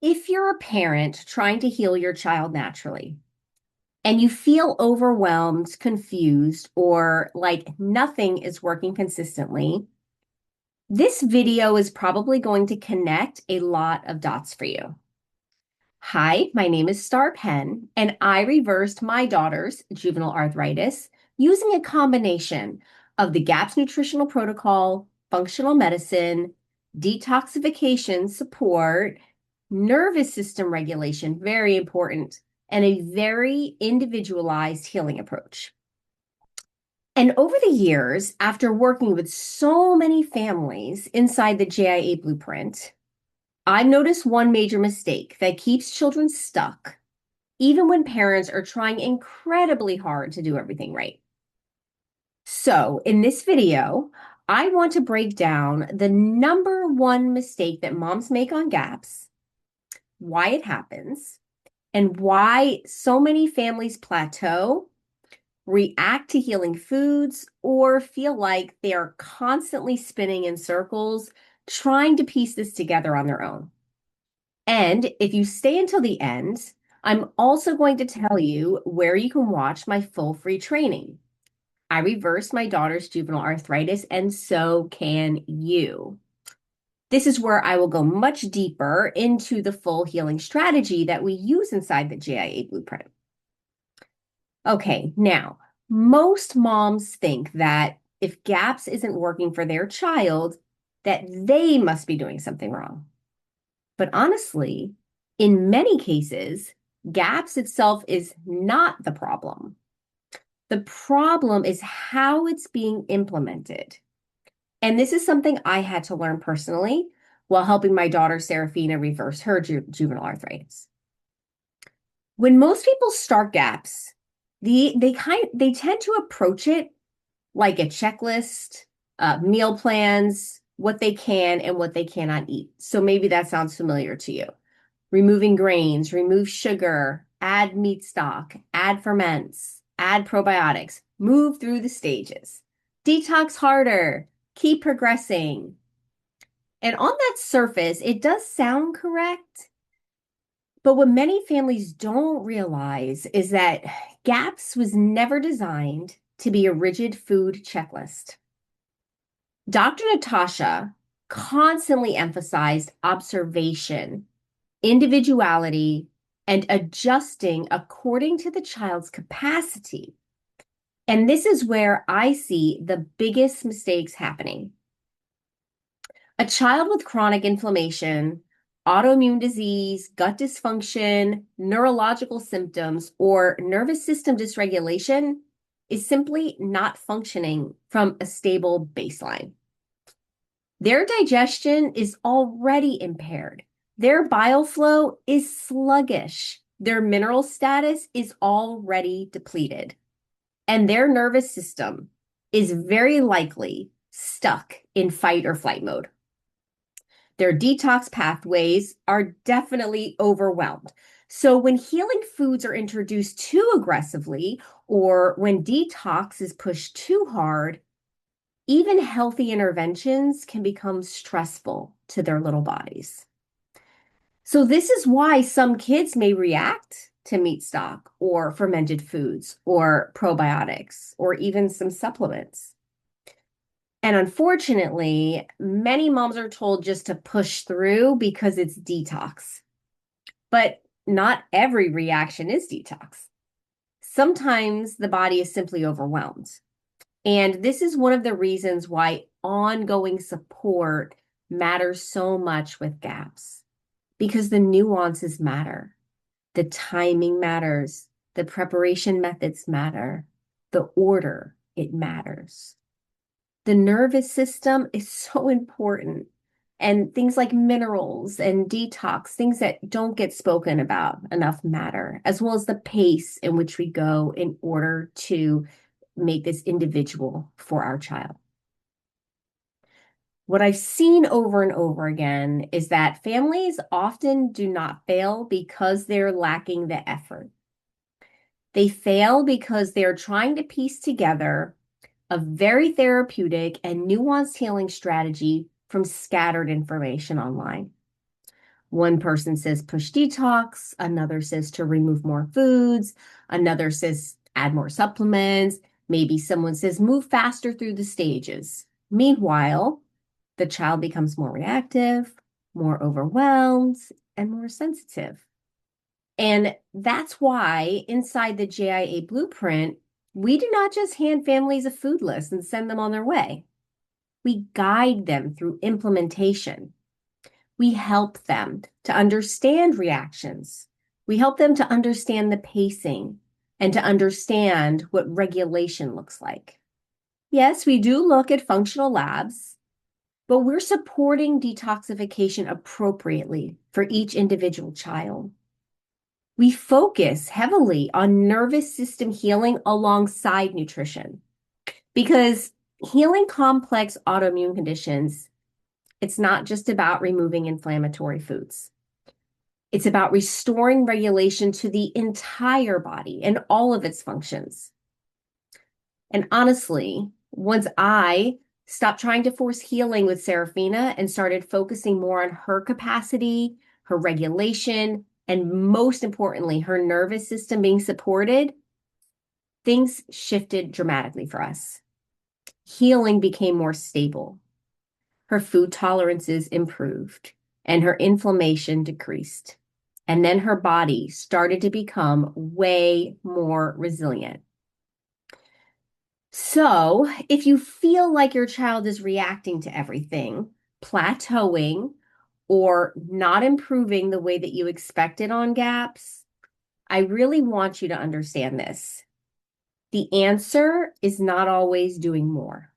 If you're a parent trying to heal your child naturally and you feel overwhelmed, confused, or like nothing is working consistently, this video is probably going to connect a lot of dots for you. Hi, my name is Star Penn, and I reversed my daughter's juvenile arthritis using a combination of the GAPS nutritional protocol, functional medicine, detoxification support, nervous system regulation, very important, and a very individualized healing approach. And over the years, after working with so many families inside the JIA Blueprint, I've noticed one major mistake that keeps children stuck, even when parents are trying incredibly hard to do everything right. So, in this video, I want to break down the number one mistake that moms make on GAPS, why it happens, and why so many families plateau, react to healing foods, or feel like they are constantly spinning in circles, trying to piece this together on their own. And if you stay until the end, I'm also going to tell you where you can watch my full free training. I reversed my daughter's juvenile arthritis, and so can you. This is where I will go much deeper into the full healing strategy that we use inside the JIA Blueprint. Okay, now, most moms think that if GAPS isn't working for their child, that they must be doing something wrong. But honestly, in many cases, GAPS itself is not the problem. The problem is how it's being implemented. And this is something I had to learn personally while helping my daughter Serafina reverse her juvenile arthritis. When most people start GAPS, they tend to approach it like a checklist, meal plans, what they can and what they cannot eat. So maybe that sounds familiar to you. Removing grains, remove sugar, add meat stock, add ferments, add probiotics, move through the stages. Detox harder, keep progressing. And on that surface, it does sound correct. But what many families don't realize is that GAPS was never designed to be a rigid food checklist. Dr. Natasha constantly emphasized observation, individuality, and adjusting according to the child's capacity. And this is where I see the biggest mistakes happening. A child with chronic inflammation, autoimmune disease, gut dysfunction, neurological symptoms, or nervous system dysregulation is simply not functioning from a stable baseline. Their digestion is already impaired. Their bile flow is sluggish. Their mineral status is already depleted. And their nervous system is very likely stuck in fight or flight mode. Their detox pathways are definitely overwhelmed. So when healing foods are introduced too aggressively, or when detox is pushed too hard, even healthy interventions can become stressful to their little bodies. So this is why some kids may react to meat stock or fermented foods or probiotics or even some supplements. And unfortunately, many moms are told just to push through because it's detox. But not every reaction is detox. Sometimes the body is simply overwhelmed. And this is one of the reasons why ongoing support matters so much with GAPS, because the nuances matter. The timing matters. The preparation methods matter. The order, it matters. The nervous system is so important. And things like minerals and detox, things that don't get spoken about enough matter, as well as the pace in which we go in order to make this individual for our child. What I've seen over and over again is that families often do not fail because they're lacking the effort. They fail because they're trying to piece together a very therapeutic and nuanced healing strategy from scattered information online. One person says push detox, another says to remove more foods, another says add more supplements, maybe someone says move faster through the stages. Meanwhile, the child becomes more reactive, more overwhelmed, and more sensitive. And that's why inside the JIA Blueprint, we do not just hand families a food list and send them on their way. We guide them through implementation. We help them to understand reactions. We help them to understand the pacing and to understand what regulation looks like. Yes, we do look at functional labs, but we're supporting detoxification appropriately for each individual child. We focus heavily on nervous system healing alongside nutrition because healing complex autoimmune conditions, it's not just about removing inflammatory foods. It's about restoring regulation to the entire body and all of its functions. And honestly, once I stopped trying to force healing with Serafina and started focusing more on her capacity, her regulation, and most importantly, her nervous system being supported, things shifted dramatically for us. Healing became more stable. Her food tolerances improved and her inflammation decreased. And then her body started to become way more resilient. So if you feel like your child is reacting to everything, plateauing, or not improving the way that you expected on gaps, I really want you to understand this. The answer is not always doing more.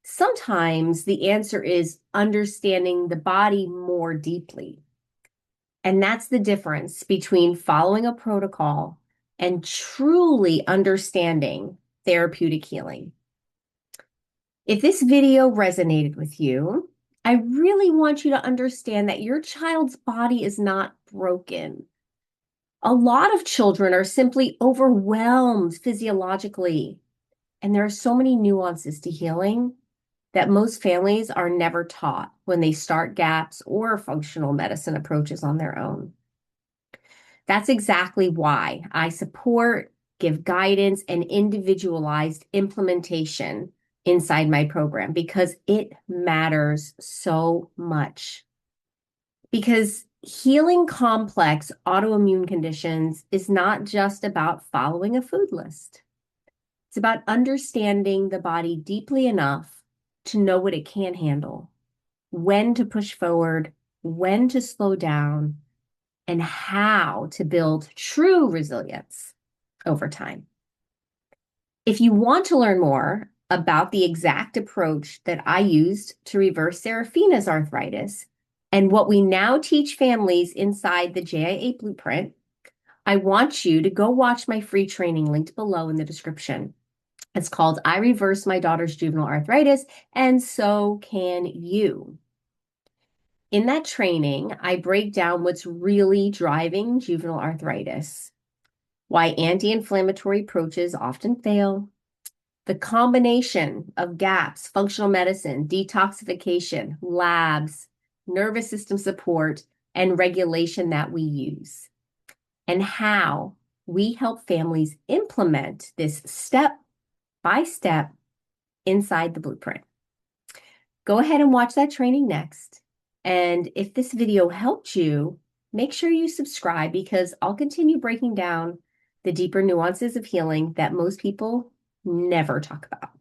Sometimes the answer is understanding the body more deeply. And that's the difference between following a protocol and truly understanding therapeutic healing. If this video resonated with you, I really want you to understand that your child's body is not broken. A lot of children are simply overwhelmed physiologically, and there are so many nuances to healing that most families are never taught when they start GAPS or functional medicine approaches on their own. That's exactly why I support, give guidance, and individualized implementation inside my program, because it matters so much. Because healing complex autoimmune conditions is not just about following a food list. It's about understanding the body deeply enough to know what it can handle, when to push forward, when to slow down, and how to build true resilience over time. If you want to learn more about the exact approach that I used to reverse Serafina's arthritis and what we now teach families inside the JIA Blueprint, I want you to go watch my free training linked below in the description. It's called I Reverse My Daughter's Juvenile Arthritis, and so can you. In that training, I break down what's really driving juvenile arthritis, why anti-inflammatory approaches often fail, the combination of GAPS, functional medicine, detoxification, labs, nervous system support, and regulation that we use, and how we help families implement this step by step inside the blueprint. Go ahead and watch that training next. And if this video helped you, make sure you subscribe, because I'll continue breaking down the deeper nuances of healing that most people never talk about.